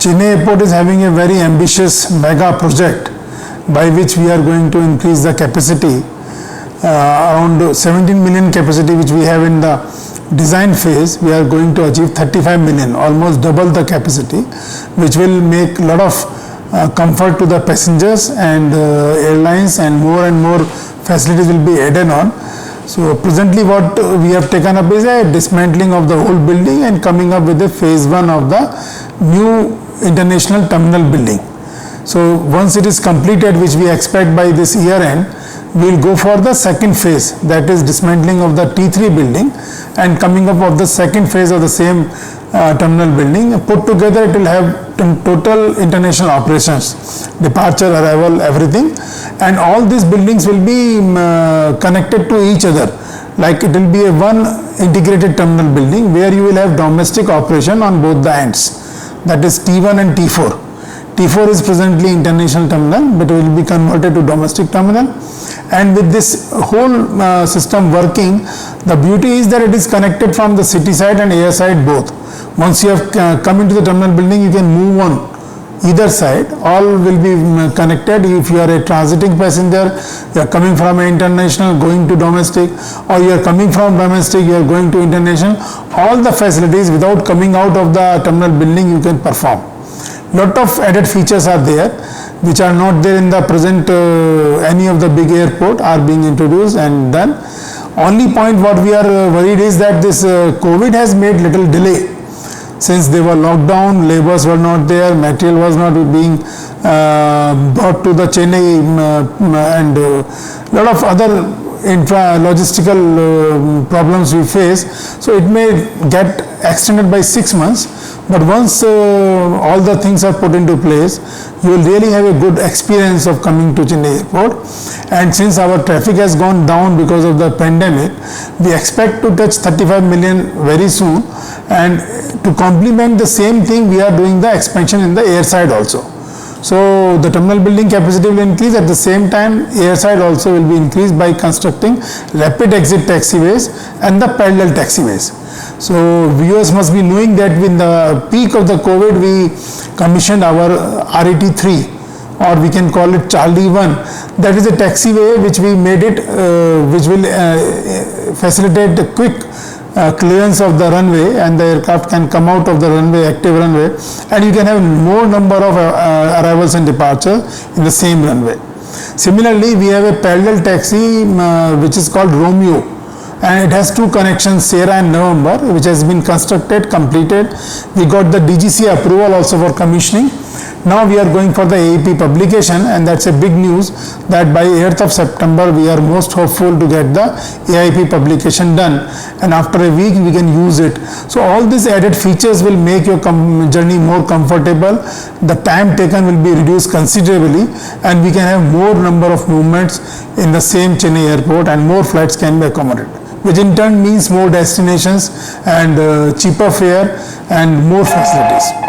Chennai Airport is having a very ambitious mega project by which we are going to increase the capacity around 17 million capacity which we have in the design phase. We are going to achieve 35 million, almost double the capacity, which will make a lot of comfort to the passengers and airlines, and more facilities will be added on. So presently what we have taken up is a dismantling of the whole building and coming up with a phase 1 of the new international terminal building. So once it is completed, which we expect by this year end, we will go for the second phase, that is dismantling of the T3 building and coming up of the second phase of the same terminal building. Put together it will have total international operations, departure, arrival, everything, and all these buildings will be connected to each other. Like it will be a one integrated terminal building where you will have domestic operation on both the ends, that is T1 and T4. T4 is presently international terminal, but it will be converted to domestic terminal. And with this whole system working, the beauty is that it is connected from the city side and air side both. Once you have come into the terminal building, you can move on either side. All will be connected. If you are a transiting passenger, you are coming from an international going to domestic, or you are coming from domestic, you are going to international, all the facilities without coming out of the terminal building you can perform. Lot of added features are there which are not there in the present any of the big airport are being introduced and done. Only point what we are worried is that this COVID has made little delay. Since they were locked down, labors were not there, material was not being brought to the Chennai, and lot of other logistical problems we face. So it may get extended by 6 months, but once all the things are put into place, you will really have a good experience of coming to Chennai Airport. And since our traffic has gone down because of the pandemic, we expect to touch 35 million very soon, and to complement the same thing, we are doing the expansion in the air side also. So the terminal building capacity will increase, at the same time air side also will be increased by constructing rapid exit taxiways and the parallel taxiways. So viewers must be knowing that in the peak of the COVID, we commissioned our RET3, or we can call it Charlie 1. That is a taxiway which we made it, which will facilitate the quick clearance of the runway, and the aircraft can come out of the runway, active runway, and you can have more number of arrivals and departure in the same runway. Similarly, we have a parallel taxi which is called Romeo, and it has two connections, Sierra and November, which has been constructed, completed. We got the DGC approval also for commissioning. Now we are going for the AIP publication, and that's a big news that by 8th of September we are most hopeful to get the AIP publication done, and after a week we can use it. So all these added features will make your journey more comfortable. The time taken will be reduced considerably, and we can have more number of movements in the same Chennai Airport, and more flights can be accommodated, which in turn means more destinations and cheaper fare and more facilities.